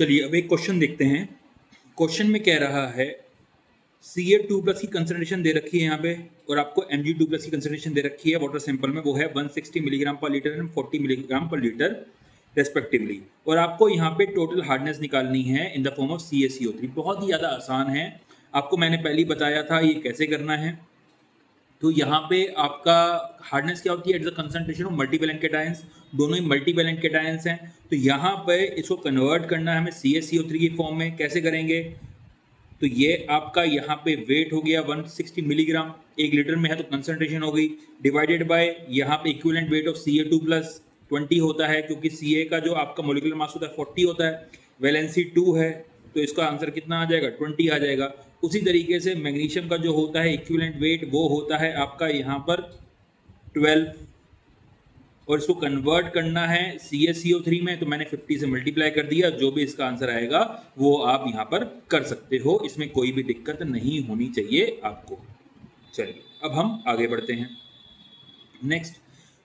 चलिए अब एक क्वेश्चन देखते हैं। क्वेश्चन में कह रहा है Ca2+ की कंसंट्रेशन दे रखी है यहाँ पे और आपको Mg2+ की कंसंट्रेशन दे रखी है वाटर सैंपल में, वो है 160 milligram per litre and 40 milligram per litre respectively. और आपको यहाँ पे टोटल हार्डनेस निकालनी है in the form of CaCO3। बहुत ही ज़्यादा आसान है, आपको मैंने पहले ही बताया था ये कैसे करना है। तो यहाँ पे आपका हार्डनेस क्या होती है? It's the concentration of multivalent cations, दोनों ही मल्टीवैलेंट कैटायंस हैं। तो यहाँ पे इसको कन्वर्ट करना है हमें CaCO3 की फॉर्म में। कैसे करेंगे? तो ये आपका यहाँ पे वेट हो गया 160 मिलीग्राम, 1 लीटर में है तो कंसंट्रेशन हो गई, डिवाइडेड बाय यहाँ पे इक्विवेलेंट वेट ऑफ Ca2+ 20 होता है, क्योंकि Ca का जो आपका मोलिकुलर मास होता है 40 होता है, वैलेंसी 2 है, तो इसका आंसर कितना आ जाएगा? 20 आ जाएगा। उसी तरीके से मैग्नीशियम का जो होता है इक्विवेलेंट वेट, वो होता है आपका यहाँ पर 12, और इसको कन्वर्ट करना है CaCO3 में, तो मैंने 50 से मल्टीप्लाई कर दिया। जो भी इसका आंसर आएगा वो आप यहाँ पर कर सकते हो, इसमें कोई भी दिक्कत नहीं होनी चाहिए आपको। चलिए अब हम आगे बढ़ते हैं। Next,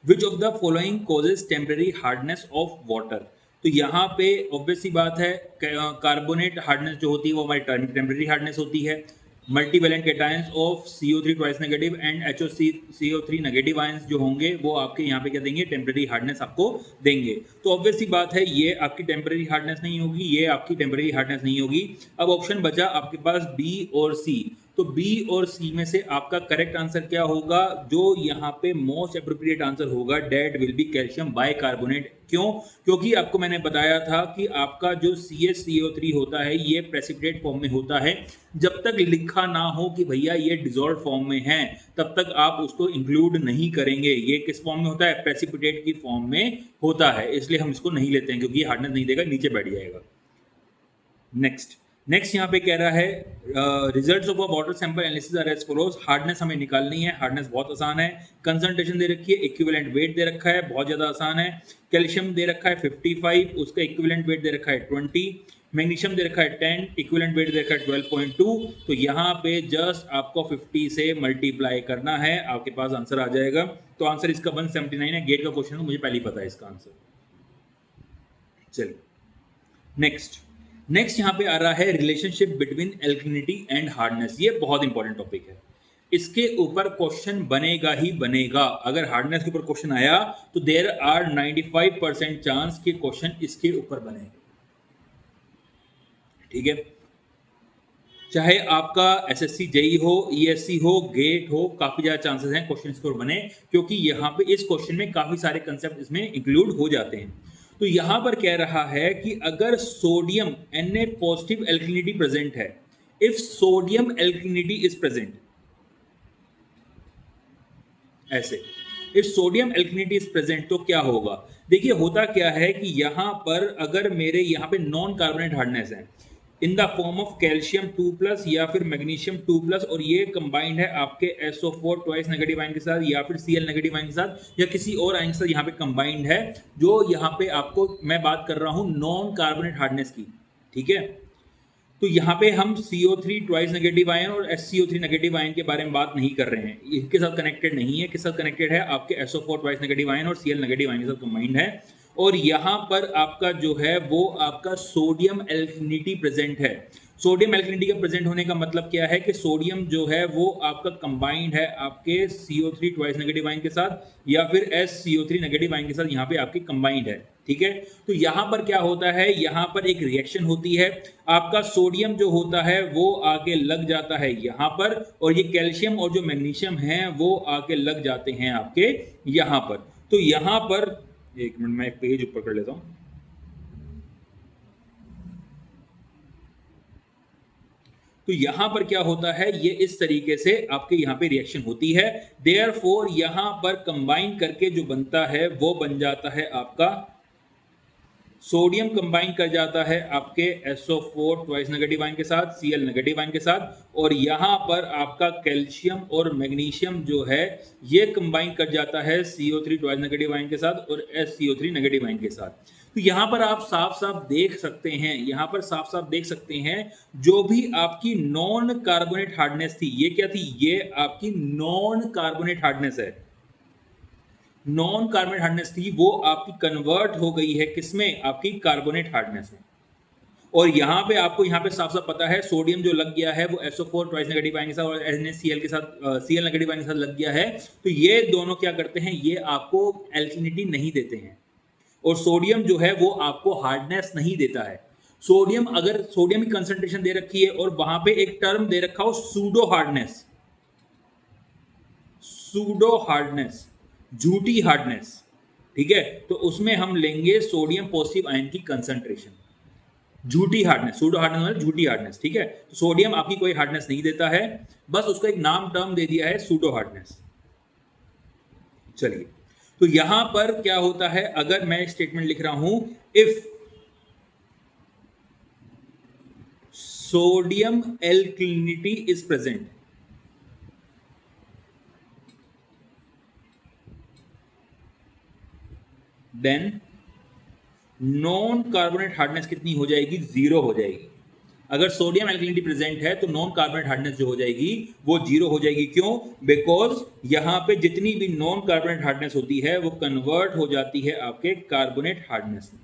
which of the following causes temporary hardness of water? तो यहाँ पे ऑब्वियस सी बात है, कार्बोनेट हार्डनेस जो होती है वो हमारी टेम्परेरी हार्डनेस होती है। Multivalent cations of CO3 twice negative and HOCO3 negative ions जो होंगे वो आपके यहाँ पे क्या देंगे? टेम्परेरी हार्डनेस आपको देंगे। तो ऑब्वियस सी बात है ये आपकी टेम्परेरी हार्डनेस नहीं होगी, ये आपकी टेम्परेरी हार्डनेस नहीं होगी। अब ऑप्शन बचा आपके पास B और C। तो B और C में से आपका करेक्ट आंसर क्या होगा? जो यहाँ पे मोस्ट अप्रोप्रिएट आंसर होगा, that will be calcium bicarbonate. क्यों? क्योंकि आपको मैंने बताया था कि आपका जो CaCO3 होता है ये प्रेसिपिटेट फॉर्म में होता है। जब तक लिखा ना हो कि भैया ये डिसॉल्व फॉर्म में है, तब तक आप उसको इंक्लूड नहीं करेंगे। ये किस फॉर्म में होता है? प्रेसिपिटेट की फॉर्म में होता है, इसलिए हम इसको नहीं लेते हैं, क्योंकि ये हार्डनेस नहीं देगा, नीचे बैठ जाएगा। नेक्स्ट यहाँ पे कह रहा है results of a water sample analysis are as follows. Hardness हमें निकालनी है, हार्डनेस बहुत आसान है। कंसंट्रेशन दे रखी है, इक्विवेलेंट वेट दे रखा है, बहुत ज़्यादा आसान है। कैल्शियम दे रखा है 55, उसका इक्विवेलेंट वेट दे रखा है 20। मैग्नीशियम दे रखा है 10, इक्विवेलेंट वेट दे रखा है 12.2। तो यहाँ पे जस्ट आपको 50 से मल्टीप्लाई करना है, आपके पास आंसर आ जाएगा। तो आंसर इसका 179 है। गेट का क्वेश्चन मुझे पहले ही पता है इसका आंसर। चलिए नेक्स्ट यहाँ पे आ रहा है relationship between alkalinity and hardness. ये बहुत इंपॉर्टेंट टॉपिक है, इसके ऊपर क्वेश्चन बनेगा ही बनेगा। अगर हार्डनेस के ऊपर क्वेश्चन आया तो देयर आर 95% चांस कि क्वेश्चन इसके ऊपर बने। ठीक है, चाहे आपका SSC JEE हो, ESC हो, गेट हो, काफी ज्यादा चांसेस हैं क्वेश्चन इसके ऊपर बने, क्योंकि यहाँ पे इस क्वेश्चन में काफी सारे कंसेप्ट इसमें इंक्लूड हो जाते हैं। तो यहां पर कह रहा है कि अगर sodium Na positive alkalinity present है, if sodium alkalinity is present, ऐसे if sodium alkalinity is present, तो क्या होगा? देखिए होता क्या है कि यहां पर अगर मेरे यहाँ पे नॉन कार्बोनेट हार्डनेस है in the form of calcium 2+ या फिर मैग्नीशियम 2+, और ये कंबाइंड है आपके SO4 ट्वाइस नेगेटिव आयन के साथ या फिर Cl नेगेटिव आयन के साथ या किसी और आयन के साथ यहाँ पे कंबाइंड है, जो यहाँ पे आपको मैं बात कर रहा हूँ नॉन कार्बोनेट हार्डनेस की। ठीक है, तो यहाँ पे हम CO3 ट्वाइस नेगेटिव आयन और SCO3 नेगेटिव आयन के बारे में बात नहीं कर रहे हैं, इसके साथ कनेक्टेड नहीं है। किसके साथ कनेक्टेड है? आपके SO4 ट्वाइस नेगेटिव आयन और Cl नेगेटिव आयन के साथ कंबाइंड है। और यहाँ पर आपका जो है वो आपका सोडियम एल्कलिनिटी प्रेजेंट है। सोडियम एल्कलिनिटी का प्रेजेंट होने का मतलब क्या है कि सोडियम जो है वो आपका कंबाइंड है आपके CO3 ट्वाइस नेगेटिव आयन के साथ या फिर SCO3 नेगेटिव आयन के साथ, यहाँ पे आपकी कंबाइंड है। ठीक है, तो यहाँ पर क्या होता है? यहाँ पर एक रिएक्शन होती है, आपका सोडियम जो होता है वो आके लग जाता है यहाँ पर, और ये कैल्शियम और जो मैग्नीशियम है वो आके लग जाते हैं आपके यहाँ पर। तो यहाँ पर एक मिनट मैं एक पेज ऊपर कर लेता हूँ। तो यहां पर क्या होता है? ये इस तरीके से आपके यहाँ पे रिएक्शन होती है। देयरफॉर यहाँ पर कंबाइन करके जो बनता है वो बन जाता है आपका सोडियम कंबाइन कर जाता है आपके SO4 ट्वाइस नेगेटिव आयन के साथ, Cl नेगेटिव आयन के साथ, और यहाँ पर आपका कैल्शियम और मैग्नीशियम जो है ये कंबाइन कर जाता है CO3 ट्वाइस नेगेटिव आयन के साथ और SCO3 नेगेटिव आयन के साथ। तो यहाँ पर आप साफ साफ देख सकते हैं, यहाँ पर साफ साफ देख सकते हैं जो भी आपकी नॉन कार्बोनेट हार्डनेस थी, ये क्या थी? ये आपकी नॉन कार्बोनेट हार्डनेस है। नॉन कार्बोनेट हार्डनेस थी वो आपकी कन्वर्ट हो गई है किसमें? आपकी कार्बोनेट हार्डनेस में। और यहाँ पे आपको यहाँ पे साफ साफ पता है सोडियम जो लग गया है वो SO4 ट्वाइस नेगेटिव आयन के साथ और NaCl के साथ Cl नेगेटिव आयन के साथ लग गया है। तो ये दोनों क्या करते हैं, ये आपको एल्कलिनिटी नहीं देते हैं और सोडियम जो है वो आपको हार्डनेस नहीं देता है। सोडियम, अगर सोडियम की कंसंट्रेशन दे रखी है और वहां पे एक टर्म दे रखा हो सूडो हार्डनेस, सूडो हार्डनेस, झूठी हार्डनेस, ठीक है, तो उसमें हम लेंगे सोडियम पॉजिटिव आयन की कंसंट्रेशन। झूठी हार्डनेस, सूडो हार्डनेस मतलब झूठी हार्डनेस, ठीक है। तो सोडियम आपकी कोई हार्डनेस नहीं देता है, बस उसको एक नाम टर्म दे दिया है सूडो हार्डनेस। चलिए, तो यहां पर क्या होता है, अगर मैं स्टेटमेंट लिख रहा हूं, if sodium alkalinity is present, then non carbonate hardness कितनी हो जाएगी, 0 हो जाएगी। अगर सोडियम एल्कलिनिटी प्रेजेंट है तो नॉन कार्बोनेट हार्डनेस जो हो जाएगी वो 0 हो जाएगी। क्यों? बिकॉज यहां पे जितनी भी नॉन कार्बोनेट हार्डनेस होती है वो कन्वर्ट हो जाती है आपके कार्बोनेट हार्डनेस में,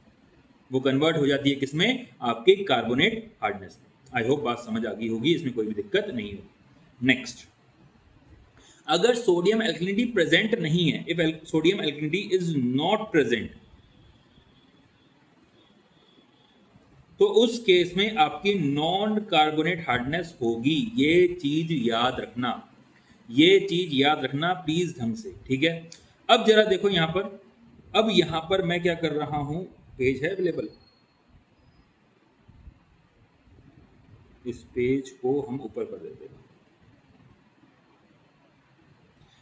वो कन्वर्ट हो जाती है किसमें, आपके कार्बोनेट हार्डनेस में। आई होप बात समझ आ गई होगी, इसमें कोई भी दिक्कत नहीं होगी। नेक्स्ट, अगर सोडियम एल्कलिनिटी प्रेजेंट नहीं है, if sodium alkalinity is not present, तो उस केस में आपकी नॉन कार्बोनेट हार्डनेस होगी। ये चीज याद रखना, ये चीज याद रखना प्लीज ढंग से, ठीक है। अब जरा देखो यहां पर, अब यहां पर मैं क्या कर रहा हूं, पेज है अवेलेबल, इस पेज को हम ऊपर कर देते हैं।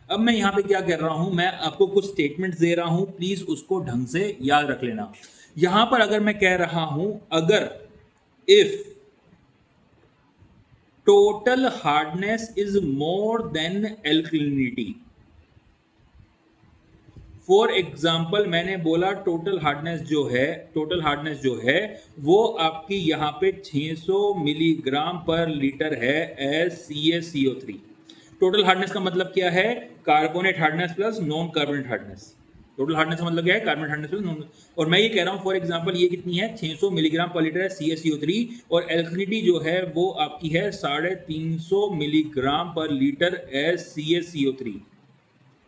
अब मैं यहां पे क्या कर रहा हूं, मैं आपको कुछ स्टेटमेंट्स दे रहा हूं, प्लीज उसको ढंग से याद रख लेना। यहां पर अगर मैं कह रहा हूं, अगर if total hardness is more than alkalinity, for example मैंने बोला टोटल हार्डनेस जो है, टोटल हार्डनेस जो है वो आपकी यहां पे 600 मिलीग्राम पर लीटर है एज CaCO3। टोटल हार्डनेस का मतलब क्या है, carbonate hardness plus non carbonate hardness. Total hardness का मतलब क्या है, कार्बोनेट हार्डनेस प्लस नॉन। और मैं ये कह रहा हूं फॉर एग्जांपल ये कितनी है, 600 मिलीग्राम पर लीटर है CaCO3, और एल्कलिनिटी जो है वो आपकी है 350 milligram per litre as CaCO3,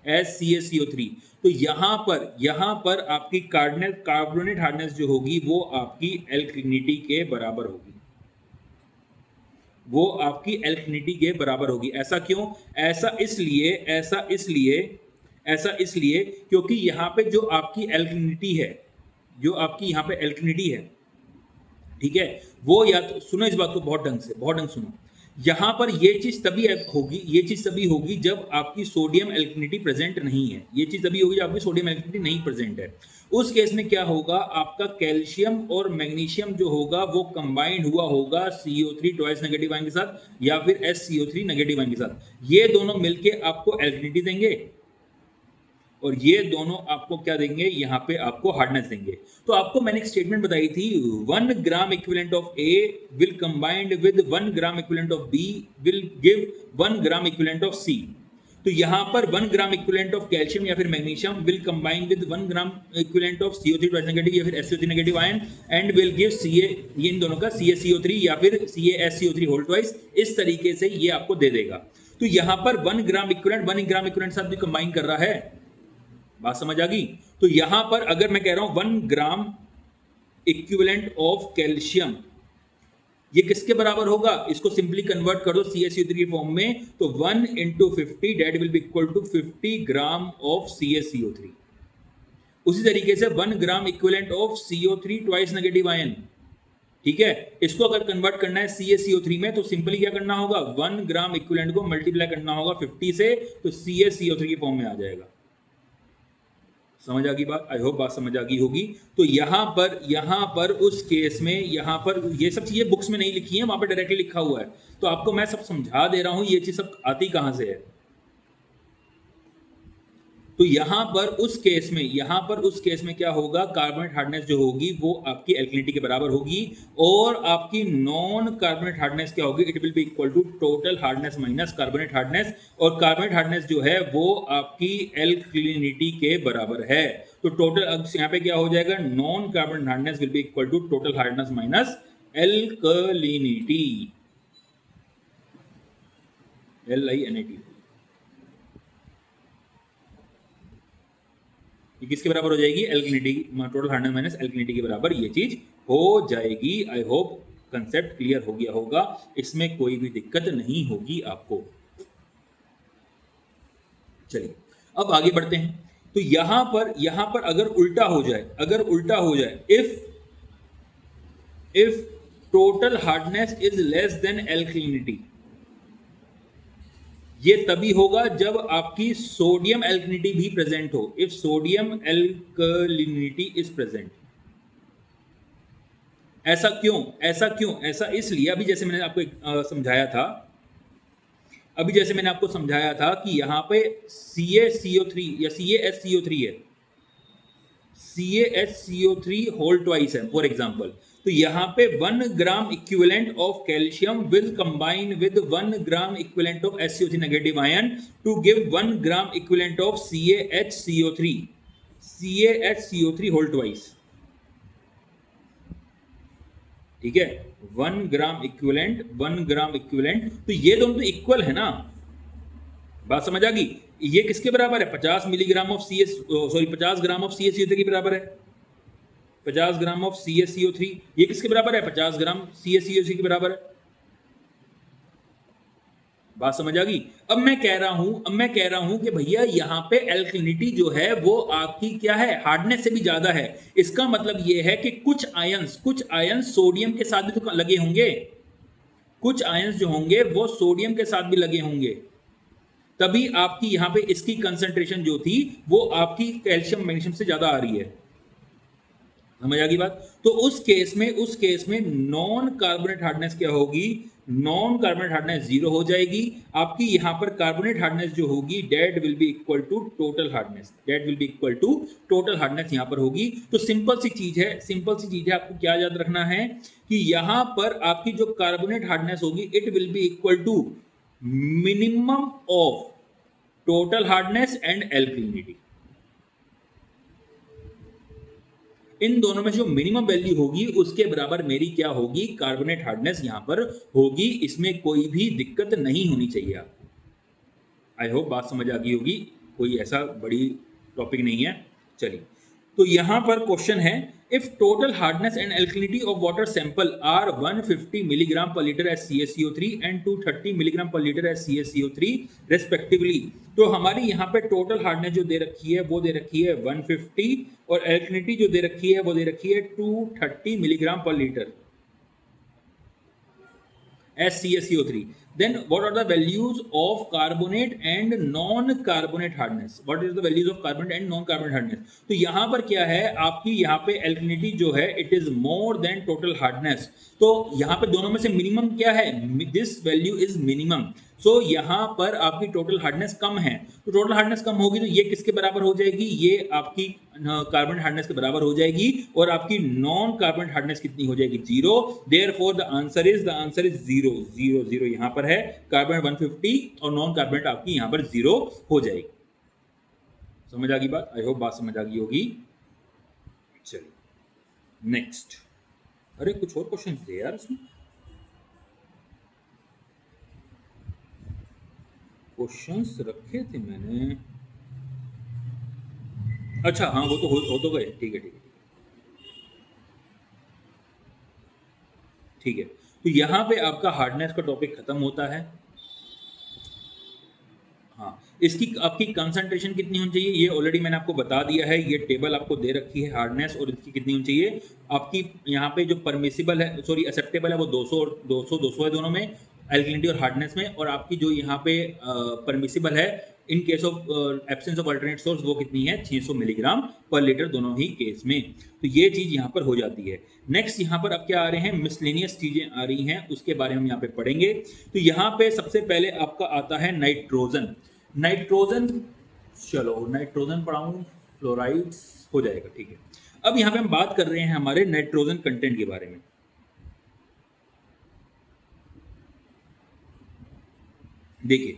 as CaCO3। तो यहां पर आपकी कार्बोनेट हार्डनेस जो होगी वो आपकी एल्कलिनिटी के बराबर होगी, वो आपकी एल्कलिनिटी के बराबर होगी। ऐसा क्यों? ऐसा इसलिए क्योंकि यहां पे जो आपकी एल्कलिनिटी है, जो आपकी यहां पे एल्कलिनिटी है, ठीक है, वो या तो सुनो इस बात को बहुत ढंग सुनो, यहां पर ये चीज तभी होगी जब आपकी सोडियम एल्कलिनिटी प्रेजेंट नहीं है। ये चीज तभी होगी जब आपकी सोडियम एल्कलिनिटी नहीं प्रेजेंट है। उस केस में क्या होगा, आपका कैल्शियम और मैग्नीशियम जो होगा वो कंबाइंड हुआ होगा CO3 ट्वाइस नेगेटिव आयन के साथ, या फिर SCO3 नेगेटिव आयन के साथ। ये दोनों मिलके आपको एल्कलिनिटी देंगे और ये दोनों आपको क्या देंगे, यहाँ पे आपको हार्डनेस देंगे। तो आपको मैंने एक स्टेटमेंट बताई थी, 1 gram equivalent of A will combined with 1 gram equivalent of B will give 1 gram equivalent of C। तो यहाँ पर 1 ग्राम इक्विवेलेंट ऑफ कैल्शियम या फिर magnesium will combine with 1 gram equivalent of CO3 twice negative या फिर SCO3 negative ion and will give Ca, ये इन दोनों का CaCO3 या फिर CaSCO3 होल ट्वाइस, इस तरीके से ये आपको दे देगा। तो यहाँ पर 1 ग्राम इक्विवेलेंट साथ भी कंबाइन कर रहा है, बात समझ आ गई। तो यहां पर अगर मैं कह रहा हूं 1 ग्राम इक्विवेलेंट ऑफ कैल्शियम, ये किसके बराबर होगा, इसको सिंपली कन्वर्ट कर दो CaCO3 की फॉर्म में, तो 1 into 50 that will be equal to 50 gram of CaCO3। उसी तरीके से 1 gram equivalent of CO3 twice negative ion, ठीक है, इसको अगर कन्वर्ट करना है CaCO3 में तो सिंपली क्या करना होगा, 1 ग्राम इक्विवेलेंट को मल्टीप्लाई करना होगा 50 से, तो CaCO3 की फॉर्म में आ जाएगा। समझ आ गई बात? आई होप बात समझ आ गई होगी। तो यहां पर उस केस में, यहां पर ये सब चीजें बुक्स में नहीं लिखी हैं, वहां पर डायरेक्टली लिखा हुआ है, तो आपको मैं सब समझा दे रहा हूं, ये चीज सब आती कहां से है। तो यहां पर उस केस में क्या होगा, कार्बोनेट हार्डनेस जो होगी वो आपकी एल्कलिनिटी के बराबर होगी, और आपकी नॉन कार्बोनेट हार्डनेस क्या होगी, it will be equal to total hardness minus carbonate hardness, और कार्बोनेट हार्डनेस जो है वो आपकी एल्कलिनिटी के बराबर है। तो टोटल यहाँ पे क्या हो जाएगा, non carbonate hardness will be equal to total hardness minus alkalinity, LINIT, ये किसके बराबर हो जाएगी? Alkalinity, total hardness minus alkalinity के बराबर ये चीज हो जाएगी। आई होप कंसेप्ट क्लियर हो गया होगा, इसमें कोई भी दिक्कत नहीं होगी आपको। चलिए अब आगे बढ़ते हैं। तो यहां पर अगर उल्टा हो जाए, if total hardness is less than alkalinity, ये तभी होगा जब आपकी सोडियम एल्कलिनिटी भी प्रेजेंट हो, if sodium alkalinity is present. ऐसा क्यों? ऐसा इसलिए, अभी जैसे मैंने आपको समझाया था कि यहाँ पे CaCO3 या CaHCO3 है, CaHCO3 होल ट्वाइस है फॉर एग्जाम्पल। तो यहाँ पे 1 gram equivalent of calcium will combine with 1 gram equivalent of SCO3 negative ion to give 1 gram equivalent of CaHCO3 whole twice. ठीक है, 1 ग्राम इक्विवेलेंट, तो ये दोनों तो इक्वल है ना, बात समझ आ गई? ये किसके बराबर है? 50 ग्राम ऑफ CaCO3 के बराबर है, 50 ग्राम ऑफ CaCO3। ये किसके बराबर है? 50 ग्राम CaCO3 के बराबर है। बात समझ आ गई? अब मैं कह रहा हूं कि भैया यहाँ पे एल्कलिनिटी जो है वो आपकी क्या है? हार्डनेस से भी ज्यादा है। इसका मतलब ये है कि कुछ आयंस सोडियम के साथ भी तो लगे होंगे, कुछ आयंस जो होंगे वो सोडियम के साथ भी लगे होंगे, तभी आपकी यहाँ पे इसकी कंसंट्रेशन जो थी वो आपकी कैल्शियम मैग्नीशियम से ज्यादा आ रही है। समझ आ गई बात? तो उस केस में नॉन कार्बोनेट हार्डनेस क्या होगी? नॉन कार्बोनेट हार्डनेस 0 हो जाएगी। आपकी यहां पर कार्बोनेट हार्डनेस जो होगी that will be equal to total hardness, यहां पर होगी। तो सिंपल सी चीज है, आपको क्या याद रखना है कि यहां पर आपकी जो कार्बोनेट हार्डनेस होगी it will be equal to minimum of total hardness and alkalinity. इन दोनों में जो मिनिमम वैल्यू होगी उसके बराबर मेरी क्या होगी? कार्बोनेट हार्डनेस यहां पर होगी। इसमें कोई भी दिक्कत नहीं होनी चाहिए आपको। आई होप बात समझ आ गई होगी, कोई ऐसा बड़ी टॉपिक नहीं है। चलिए, तो यहां पर क्वेश्चन है, if total hardness and alkalinity of water sample are 150 milligram per litre as CaCO3 and 230 milligram per litre as CaCO3 respectively, तो हमारी यहाँ पे टोटल हार्डनेस जो दे रखी है वो दे रखी है 150 और एल्कलिनिटी जो दे रखी है वो दे रखी है 230 milligram per litre as CaCO3. Then what are the values of carbonate and non-carbonate hardness? What is the values of carbonate and non-carbonate hardness? तो यहाँ पर क्या है आपकी, यहाँ पे alkalinity जो है it is more than total hardness। तो यहाँ पे दोनों में से मिनिमम क्या है? This value is minimum। सो यहाँ पर आपकी टोटल हार्डनेस कम है, तो टोटल हार्डनेस कम होगी तो ये किसके बराबर हो जाएगी? ये आपकी कार्बन हार्डनेस के बराबर हो जाएगी। और आपकी नॉन कार्बन हार्डनेस कितनी हो जाएगी? 0। देयरफॉर द आंसर इज 0 0 0 यहाँ पर है, कार्बन 150 और नॉन कार्बन आपकी यहाँ पर 0 हो जाएगी। समझ आ गई बात? आई होप बात समझ आ गई होगी। चलिए नेक्स्ट। अरे कुछ और क्वेश्चन थे यार इसमें, क्वेश्चंस रखे थे मैंने। अच्छा हाँ, वो तो हो तो गए। ठीक है तो यहाँ पे आपका हार्डनेस का टॉपिक खत्म होता है। हाँ, इसकी आपकी कंसंट्रेशन कितनी होनी चाहिए ये ऑलरेडी मैंने आपको बता दिया है। ये टेबल आपको दे रखी है हार्डनेस और इसकी कितनी होनी चाहिए। आपकी यहाँ पे जो परमिसिबल है, सॉरी एक्सेप्टेबल है, वो 200 और 200 है दोनों में, एल्कलिनिटी और हार्डनेस में। और आपकी जो यहाँ पे परमिसिबल है in case of absence of alternate source वो कितनी है? 600 मिलीग्राम पर लीटर दोनों ही केस में। तो ये चीज यहाँ पर हो जाती है। नेक्स्ट यहाँ पर अब क्या आ रहे हैं? मिसलेनियस चीजें आ रही हैं, उसके बारे में हम यहाँ पे पढ़ेंगे। तो यहाँ पे सबसे पहले आपका आता है नाइट्रोजन। चलो नाइट्रोजन पढ़ाऊं, फ्लोराइड्स हो जाएगा। ठीक है, अब यहाँ पे हम बात कर रहे हैं हमारे नाइट्रोजन कंटेंट के बारे में। देखिए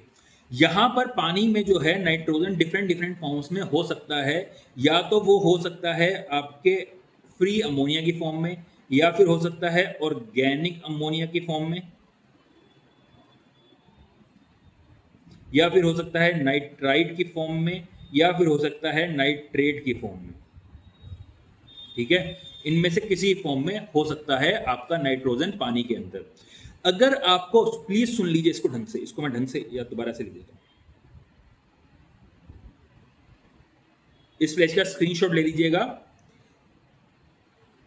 यहां पर पानी में जो है नाइट्रोजन डिफरेंट फॉर्म्स में हो सकता है। या तो वो हो सकता है आपके फ्री अमोनिया की फॉर्म में, या फिर हो सकता है ऑर्गेनिक अमोनिया की फॉर्म में, या फिर हो सकता है नाइट्राइट की फॉर्म में, या फिर हो सकता है नाइट्रेट की फॉर्म में। ठीक है, इनमें से किसी फॉर्म में हो सकता है आपका नाइट्रोजन पानी के अंदर। अगर आपको, प्लीज सुन लीजिए इसको ढंग से, इसको मैं ढंग से या दोबारा से लिख देता हूं। इस फ्लैश का स्क्रीनशॉट ले लीजिएगा।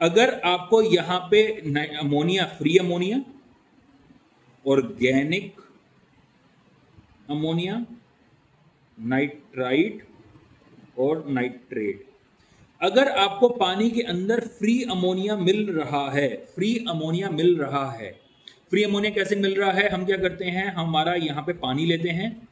अगर आपको यहां पे ammonia, free ammonia, organic ammonia, nitrite और नाइट्रेट, अगर आपको पानी के अंदर फ्री अमोनिया मिल रहा है, फ्री अमोनिया मिल रहा है, फ्री अमोनिया कैसे मिल रहा है? हम क्या करते हैं, हमारा यहाँ पे पानी लेते हैं,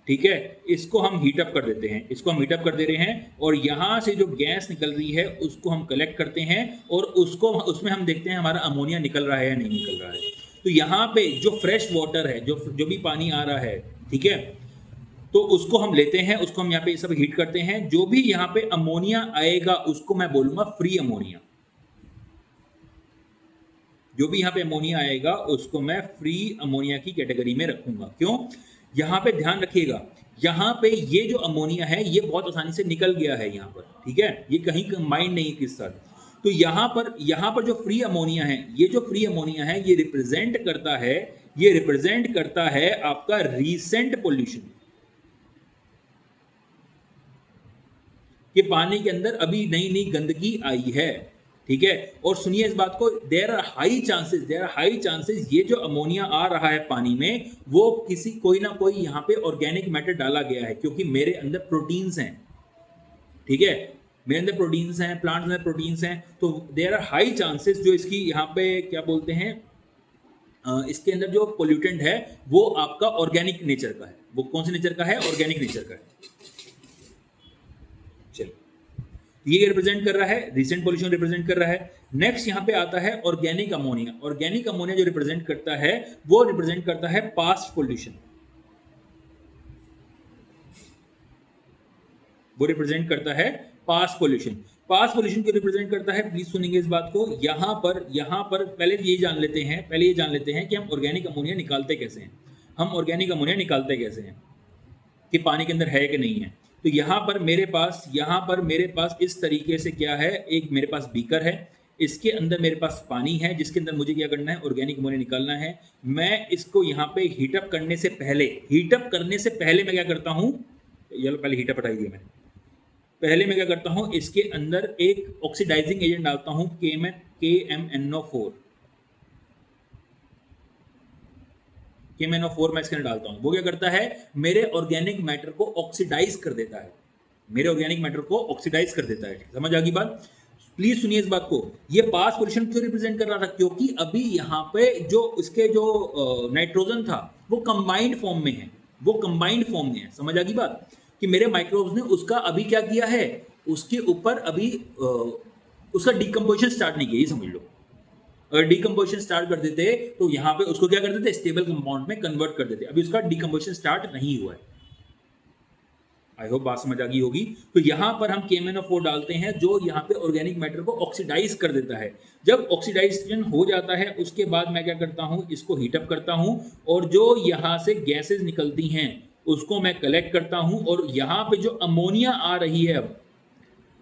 ठीक है, इसको हम हीटअप कर देते हैं, इसको हम हीटअप कर दे रहे हैं, और यहाँ से जो गैस निकल रही है उसको हम कलेक्ट करते हैं, और उसको, उसमें हम देखते हैं हमारा अमोनिया निकल रहा है या नहीं निकल रहा है। तो यहाँ पे जो फ्रेश वाटर है, जो भी पानी आ रहा है, ठीक है, तो उसको हम लेते हैं, उसको हम यहाँ पे सब हीट करते हैं, जो भी यहाँ पे अमोनिया आएगा उसको मैं बोलूंगा फ्री अमोनिया। जो भी यहाँ पे अमोनिया आएगा उसको मैं फ्री अमोनिया की कैटेगरी में रखूंगा। क्यों? यहाँ पे ध्यान रखिएगा, यहाँ पे ये जो अमोनिया है ये बहुत आसानी से निकल गया है यहाँ पर, ठीक है, ये कहीं कंबाइंड नहीं है किसी साथ। तो यहाँ पर जो फ्री अमोनिया है, ये जो फ्री अमोनिया है ये रिप्रेजेंट करता है, ये रिप्रेजेंट करता है आपका रीसेंट पोल्यूशन, कि पानी के अंदर अभी नई नई गंदगी आई है, ठीक है। और सुनिए इस बात को, देयर आर हाई चांसेस ये जो अमोनिया आ रहा है पानी में, वो कोई ना कोई यहाँ पे ऑर्गेनिक मैटर डाला गया है, क्योंकि मेरे अंदर प्रोटीन्स हैं, ठीक है, मेरे अंदर प्रोटीन्स हैं, प्लांट्स में प्रोटीन्स हैं, तो देयर आर हाई चांसेस जो इसकी यहाँ पे क्या बोलते हैं, इसके अंदर जो पोल्यूटेंट है वो आपका ऑर्गेनिक नेचर का है। वो कौन से नेचर का है? ऑर्गेनिक नेचर का है। ये रिप्रेजेंट कर रहा है, रीसेंट पोल्यूशन रिप्रेजेंट कर रहा है। नेक्स्ट यहाँ पे आता है ऑर्गेनिक अमोनिया। ऑर्गेनिक अमोनिया जो रिप्रेजेंट करता है वो रिप्रेजेंट करता है पास्ट पोल्यूशन, वो रिप्रेजेंट करता है पास्ट पोल्यूशन। पास्ट पोल्यूशन को रिप्रेजेंट करता है, प्लीज सुनेंगे इस बात को, यहाँ पर पहले ये जान लेते हैं कि हम ऑर्गेनिक अमोनिया निकालते कैसे हैं। हम ऑर्गेनिक अमोनिया निकालते कैसे हैं कि पानी के अंदर है कि नहीं है। तो यहाँ पर मेरे पास इस तरीके से क्या है, एक मेरे पास बीकर है, इसके अंदर मेरे पास पानी है, जिसके अंदर मुझे क्या करना है, ऑर्गेनिक अमोनिया निकालना है। मैं इसको यहाँ पे हीटअप करने से पहले मैं क्या करता हूँ, चलो पहले हीटअप हटाई दिया मैंने, पहले मैं क्या करता हूँ, इसके अंदर एक ऑक्सीडाइजिंग एजेंट डालता हूँ, KMnO4 मैं इसके अंदर डालता हूँ। वो क्या करता है, मेरे ऑर्गेनिक मैटर को ऑक्सीडाइज कर देता है, समझ आ गई बात? प्लीज सुनिए इस बात को। ये पास पोल्यूशन क्यों रिप्रेजेंट कर रहा था? क्योंकि अभी यहाँ पे जो इसके जो नाइट्रोजन था वो कंबाइंड फॉर्म में है, समझ आ गई बात? कि मेरे माइक्रोब्स ने उसका अभी क्या किया है, उसके ऊपर अभी उसका डिकम्पोजिशन स्टार्ट नहीं किया, ये समझ लो। अगर डिकम्पोजिशन स्टार्ट कर देते तो यहाँ पे उसको क्या कर देते, स्टेबल कंपाउंड में कन्वर्ट कर देते। अभी उसका डिकम्पोजिशन स्टार्ट नहीं हुआ है। आई होप बात समझ आ गई होगी। तो यहाँ पर हम KMnO4 डालते हैं, जो यहाँ पे ऑर्गेनिक मैटर को ऑक्सीडाइज कर देता है। जब ऑक्सीडाइजेशन हो जाता है उसके बाद मैं क्या करता हूँ, इसको हीटअप करता हूँ, और जो यहाँ से गैसेज निकलती हैं उसको मैं कलेक्ट करता हूँ, और यहाँ पे जो अमोनिया आ रही है,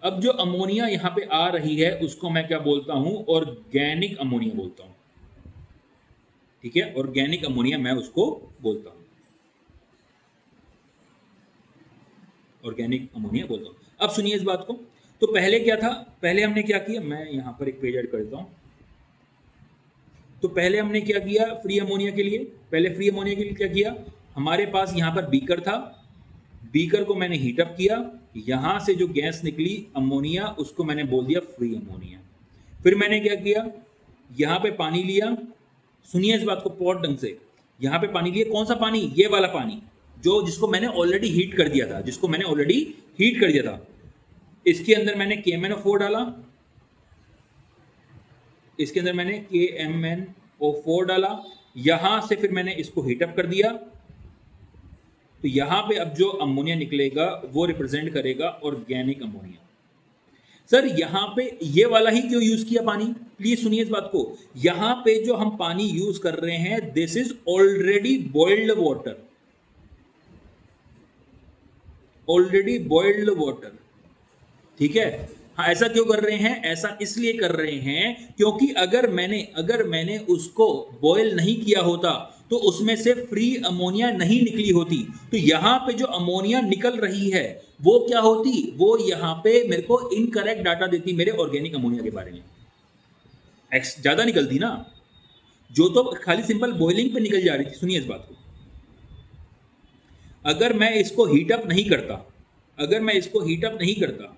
अब जो अमोनिया यहाँ पे आ रही है उसको मैं क्या बोलता हूँ, ऑर्गेनिक अमोनिया बोलता हूँ, ठीक है, ऑर्गेनिक अमोनिया मैं उसको बोलता हूँ, ऑर्गेनिक अमोनिया बोलता हूँ। अब सुनिए इस बात को, तो पहले क्या था, पहले हमने क्या किया, मैं यहाँ पर एक पेज ऐड कर देता हूँ। तो पहले हमने क्या किया, फ्री अमोनिया के लिए क्या किया, हमारे पास यहाँ पर बीकर था, बीकर को मैंने हीटअप किया, यहाँ से जो गैस निकली अमोनिया उसको मैंने बोल दिया फ्री अमोनिया। फिर मैंने क्या किया, यहाँ पे पानी लिया, सुनिए इस बात को बहुत ढंग से, यहाँ पे पानी लिया, कौन सा पानी, ये वाला पानी जिसको मैंने ऑलरेडी हीट कर दिया था, इसके अंदर मैंने KMnO4 डाला, यहाँ से फिर मैंने इसको हीटअप कर दिया। तो यहाँ पे अब जो अमोनिया निकलेगा वो रिप्रेजेंट करेगा ऑर्गेनिक अमोनिया। सर यहाँ पे ये वाला ही क्यों यूज किया पानी, प्लीज सुनिए इस बात को, यहां पे जो हम पानी यूज कर रहे हैं this is already boiled water, already boiled water, ठीक है। हाँ, ऐसा क्यों कर रहे हैं? ऐसा इसलिए कर रहे हैं क्योंकि अगर मैंने उसको बॉयल नहीं किया होता तो उसमें से फ्री अमोनिया नहीं निकली होती, तो यहां पे जो अमोनिया निकल रही है वो क्या होती, वो यहां पे मेरे को इनकरेक्ट डाटा देती मेरे ऑर्गेनिक अमोनिया के बारे में, ज्यादा निकलती ना, जो तो खाली सिंपल बॉइलिंग पे निकल जा रही थी। सुनिए इस बात को, अगर मैं इसको हीटअप नहीं करता, अगर मैं इसको हीटअप नहीं करता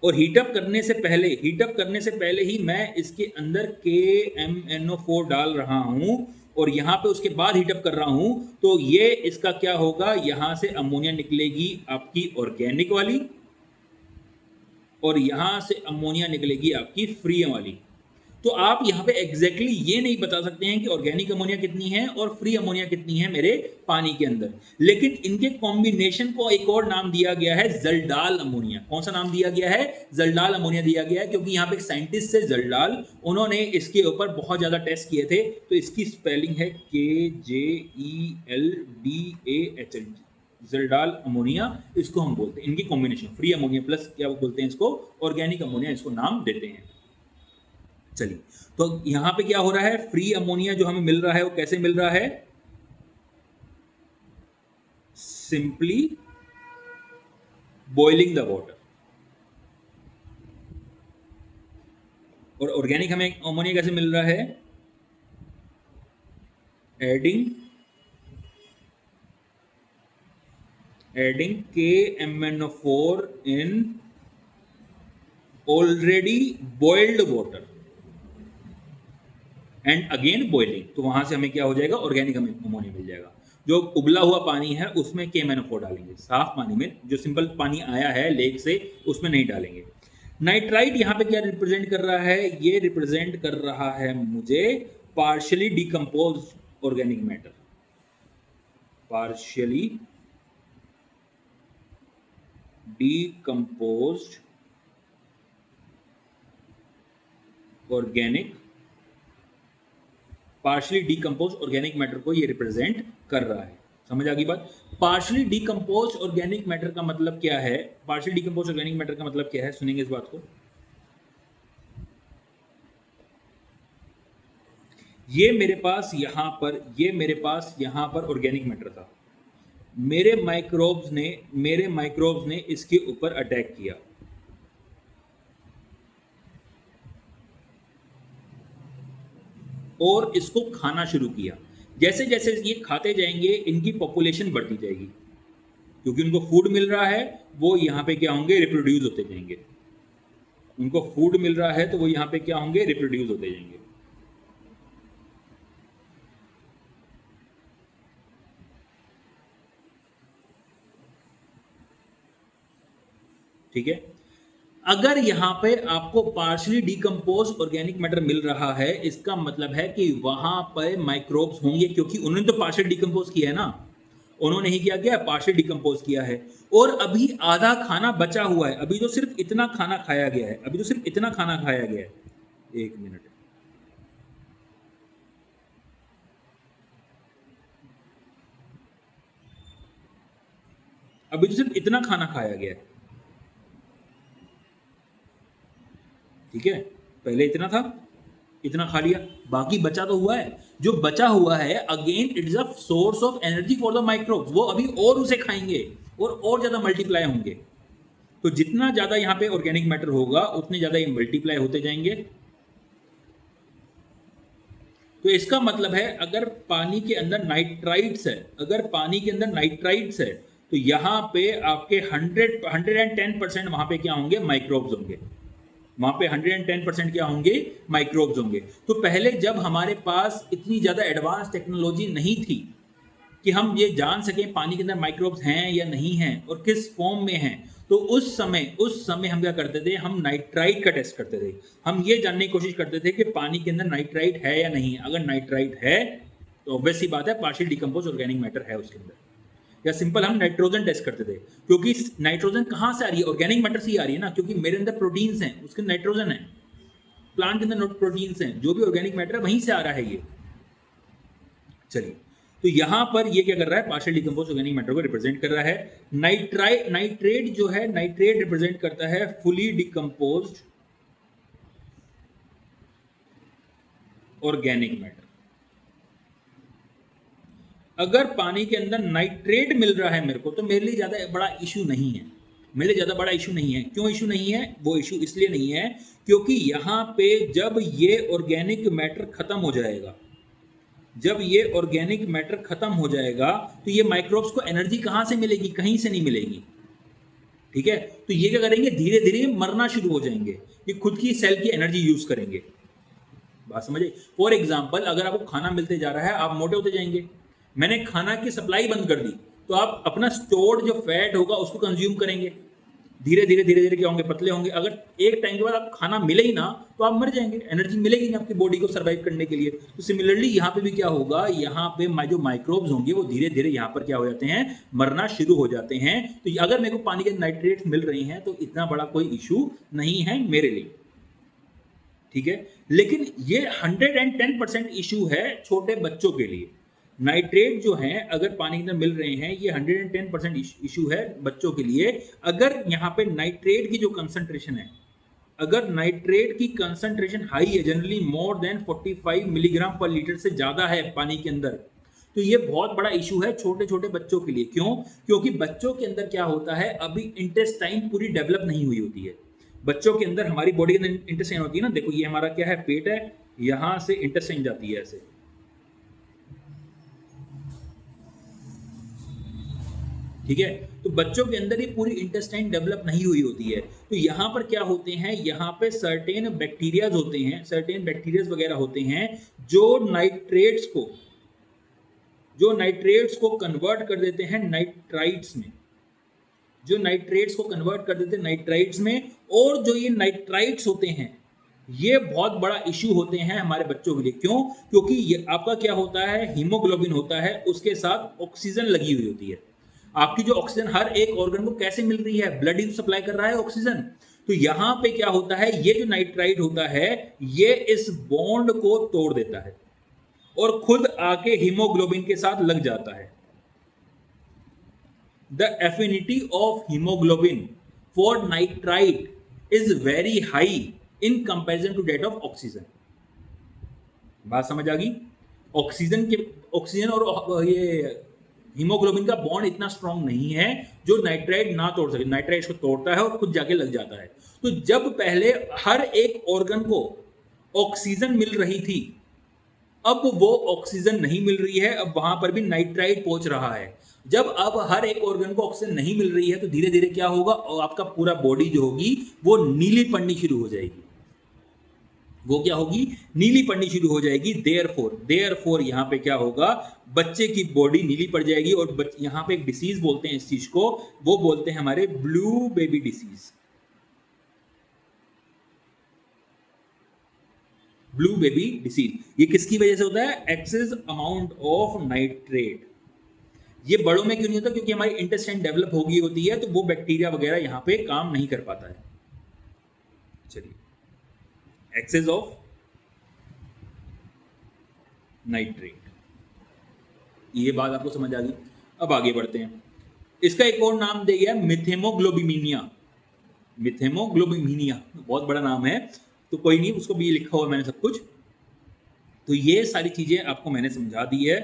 और हीटअप करने से पहले ही मैं इसके अंदर KMnO4 डाल रहा हूं और यहां पे उसके बाद हीटअप कर रहा हूं, तो ये इसका क्या होगा, यहां से अमोनिया निकलेगी आपकी ऑर्गेनिक वाली और यहां से अमोनिया निकलेगी आपकी फ्री वाली। तो आप यहां पे एग्जैक्टली ये नहीं बता सकते हैं कि ऑर्गेनिक अमोनिया कितनी है और फ्री अमोनिया कितनी है मेरे पानी के अंदर, लेकिन इनके कॉम्बिनेशन को एक और नाम दिया गया है जल्डाल अमोनिया। कौन सा नाम दिया गया है? जल्डाल अमोनिया दिया गया है, क्योंकि यहाँ पे एक साइंटिस्ट है जल्डाल, उन्होंने इसके ऊपर बहुत ज्यादा टेस्ट किए थे, तो इसकी स्पेलिंग है KJELDAHL, जल्डाल अमोनिया इसको हम बोलते हैं। इनकी कॉम्बिनेशन फ्री अमोनिया प्लस क्या बोलते हैं इसको, ऑर्गेनिक अमोनिया इसको नाम देते हैं। चलिए, तो यहां पे क्या हो रहा है, फ्री अमोनिया जो हमें मिल रहा है वो कैसे मिल रहा है, सिंपली बॉइलिंग द वाटर। और ऑर्गेनिक हमें अमोनिया कैसे मिल रहा है, adding KMnO4 in already boiled water and again boiling, तो वहां से हमें क्या हो जाएगा, ऑर्गेनिक हमें अमोनिया मिल जाएगा। जो उबला हुआ पानी है उसमें KMnO4 डालेंगे, साफ पानी में जो सिंपल पानी आया है लेक से उसमें नहीं डालेंगे। नाइट्राइट यहाँ पे क्या रिप्रेजेंट कर रहा है, ये रिप्रेजेंट कर रहा है मुझे partially decomposed organic matter, partially decomposed organic, partially decompose organic matter को ये रिप्रेजेंट कर रहा है। समझ आ गई बात? पार्शियली डिकम्पोज ऑर्गेनिक मैटर का मतलब क्या है, पार्शियली डिकम्पोज ऑर्गेनिक मैटर का मतलब क्या है, सुनेंगे इस बात को। ये मेरे पास यहां पर ऑर्गेनिक मैटर था, मेरे माइक्रोब्स ने इसके ऊपर अटैक किया, और इसको खाना शुरू किया। जैसे जैसे ये खाते जाएंगे इनकी पॉपुलेशन बढ़ती जाएगी, क्योंकि उनको फूड मिल रहा है, वो यहाँ पे क्या होंगे, रिप्रोड्यूस होते जाएंगे। उनको फूड मिल रहा है तो वो यहाँ पे क्या होंगे, रिप्रोड्यूस होते जाएंगे। ठीक है, अगर यहां पे आपको पार्शियली डिकम्पोज ऑर्गेनिक मैटर मिल रहा है, इसका मतलब है कि वहां पर माइक्रोब्स होंगे, क्योंकि उन्होंने तो पार्शियल डिकम्पोज किया है ना, उन्होंने ही क्या किया, पार्शियल डिकम्पोज किया है। और अभी आधा खाना बचा हुआ है, अभी तो सिर्फ इतना खाना खाया गया है, एक मिनट, अभी तो सिर्फ इतना खाना खाया गया है, ठीक है, पहले इतना था, इतना खा लिया, बाकी बचा तो हुआ है। जो बचा हुआ है again it is a source of energy for the microbes, वो अभी और उसे खाएंगे और ज्यादा मल्टीप्लाई होंगे। तो जितना ज्यादा यहाँ पे ऑर्गेनिक मैटर होगा उतने ज्यादा ये मल्टीप्लाई होते जाएंगे। तो इसका मतलब है अगर पानी के अंदर नाइट्राइट्स है, तो यहाँ पे आपके 110% वहां पे क्या होंगे, माइक्रोब्स होंगे। वहां पे 110% क्या होंगे, माइक्रोब्स होंगे। तो पहले जब हमारे पास इतनी ज्यादा एडवांस टेक्नोलॉजी नहीं थी कि हम ये जान सकें पानी के अंदर माइक्रोब्स हैं या नहीं हैं और किस फॉर्म में हैं, तो उस समय हम क्या करते थे, हम नाइट्राइट का टेस्ट करते थे। हम ये जानने की कोशिश करते थे कि पानी के अंदर नाइट्राइट है या नहीं। अगर नाइट्राइट है तो ऑब्वियस सी बात है पार्शियल डिकम्पोज ऑर्गेनिक मैटर है उसके अंदर। या सिंपल हम नाइट्रोजन टेस्ट करते थे, क्योंकि नाइट्रोजन कहाँ से आ रही है, ऑर्गेनिक मैटर से ही आ रही है ना, क्योंकि मेरे अंदर प्रोटीन्स हैं, उसके नाइट्रोजन है, प्लांट के अंदर प्रोटीन्स हैं, जो भी ऑर्गेनिक मैटर है वहीं से आ रहा है ये। चलिए, तो यहां पर ये क्या कर रहा है, पार्शियल डिकम्पोज ऑर्गेनिक मैटर को रिप्रेजेंट कर रहा है। नाइट्रेट जो है, नाइट्रेट रिप्रेजेंट करता है फुली डिकम्पोज्ड ऑर्गेनिक मैटर। अगर पानी के अंदर नाइट्रेट मिल रहा है मेरे को, तो मेरे लिए ज्यादा बड़ा इशू नहीं है, मेरे लिए ज्यादा बड़ा इशू नहीं है। क्यों इशू नहीं है? वो इशू इसलिए नहीं है क्योंकि यहां पे जब ये ऑर्गेनिक मैटर खत्म हो जाएगा, जब ये ऑर्गेनिक मैटर खत्म हो जाएगा, तो ये माइक्रोब्स को एनर्जी कहां से मिलेगी? कहीं से नहीं मिलेगी। ठीक है, तो ये क्या करेंगे, धीरे धीरे मरना शुरू हो जाएंगे, ये खुद की सेल की एनर्जी यूज करेंगे। बात समझे? फॉर एग्जाम्पल, अगर आपको खाना मिलते जा रहा है, आप मोटे होते जाएंगे। मैंने खाना की सप्लाई बंद कर दी, तो आप अपना स्टोर्ड जो फैट होगा उसको कंज्यूम करेंगे, धीरे धीरे धीरे धीरे क्या होंगे, पतले होंगे। अगर एक टाइम के बाद आप खाना मिले ही ना, तो आप मर जाएंगे, एनर्जी मिलेगी नहीं आपकी बॉडी को सर्वाइव करने के लिए। तो सिमिलरली यहाँ पे भी क्या होगा, यहाँ पे जो माइक्रोब्स होंगे वो धीरे धीरे यहाँ पर क्या हो जाते हैं, मरना शुरू हो जाते हैं। तो अगर मेरे को पानी के नाइट्रेट्स मिल रहे हैं तो इतना बड़ा कोई इशू नहीं है मेरे लिए। ठीक है, लेकिन ये 110% इशू है छोटे बच्चों के लिए। नाइट्रेट जो है अगर पानी के अंदर मिल रहे हैं, ये 110% इशू है बच्चों के लिए। अगर यहाँ पे नाइट्रेट की जो कंसंट्रेशन है, अगर नाइट्रेट की कंसंट्रेशन हाई है, generally more than 45 milligram per litre से ज्यादा है पानी के अंदर, तो ये बहुत बड़ा इशू है छोटे छोटे बच्चों के लिए। क्यों? क्योंकि बच्चों के अंदर क्या होता है, अभी इंटेस्टाइन पूरी डेवलप नहीं हुई होती है। बच्चों के अंदर, हमारी बॉडी के अंदर इंटेस्टाइन होती है ना, देखो ये हमारा क्या है, पेट है, यहां से इंटेस्टाइन जाती है ऐसे। ठीक है, तो बच्चों के अंदर ये पूरी इंटेस्टाइन डेवलप नहीं हुई होती है। तो यहाँ पर क्या होते हैं, यहाँ पे सर्टेन बैक्टीरियाज होते हैं, सर्टेन बैक्टीरियाज वगैरह होते हैं जो नाइट्रेट्स को कन्वर्ट कर देते हैं नाइट्राइट्स में, जो नाइट्रेट्स को कन्वर्ट कर देते हैं नाइट्राइट्स में। और जो ये नाइट्राइट्स होते हैं, ये बहुत बड़ा इशू होते हैं हमारे बच्चों के लिए। क्यों? क्योंकि ये आपका क्या होता है, हीमोग्लोबिन होता है, उसके साथ ऑक्सीजन लगी हुई होती है। आपकी जो ऑक्सीजन हर एक ऑर्गन को कैसे मिल रही है, ब्लड ही सप्लाई कर रहा है ऑक्सीजन। तो यहां पे क्या होता है, ये जो नाइट्राइट होता है, ये इस बॉन्ड को तोड़ देता है और खुद आके हीमोग्लोबिन के साथ लग जाता है। The affinity of hemoglobin for nitrite is very high in comparison to that of oxygen. बात समझ आ गई? ऑक्सीजन और ये हीमोग्लोबिन का बॉन्ड इतना स्ट्रांग नहीं है जो नाइट्राइट ना तोड़ सके। नाइट्राइट को तोड़ता है और खुद जाके लग जाता है। तो जब पहले हर एक ऑर्गन को ऑक्सीजन मिल रही थी, अब वो ऑक्सीजन नहीं मिल रही है, अब वहां पर भी नाइट्राइट पहुंच रहा है। जब अब हर एक ऑर्गन को ऑक्सीजन नहीं मिल रही है, तो धीरे धीरे क्या होगा, और आपका पूरा बॉडी जो होगी वो नीली पड़नी शुरू हो जाएगी। वो क्या होगी, नीली पड़नी शुरू हो जाएगी। देयरफॉर यहाँ पे क्या होगा, बच्चे की बॉडी नीली पड़ जाएगी। और यहाँ पे एक डिसीज बोलते हैं इस चीज को, वो बोलते हैं हमारे blue baby disease. Blue baby disease ये किसकी वजह से होता है, एक्सेस अमाउंट ऑफ नाइट्रेट। ये बड़ों में क्यों नहीं होता, क्योंकि हमारी इंटेस्टाइन डेवलप हो गई होती है, तो वो बैक्टीरिया वगैरह यहां पे काम नहीं कर पाता है। चलिए, एक्सेस ऑफ नाइट्रेट, ये बात आपको समझ आ गई। अब आगे बढ़ते हैं। इसका एक और नाम दे गया मिथेमोग्लोबिमीनिया। मिथेमोग्लोबिमीनिया बहुत बड़ा नाम है, तो कोई नहीं, उसको भी लिखा हुआ मैंने सब कुछ। तो ये सारी चीजें आपको मैंने समझा दी है।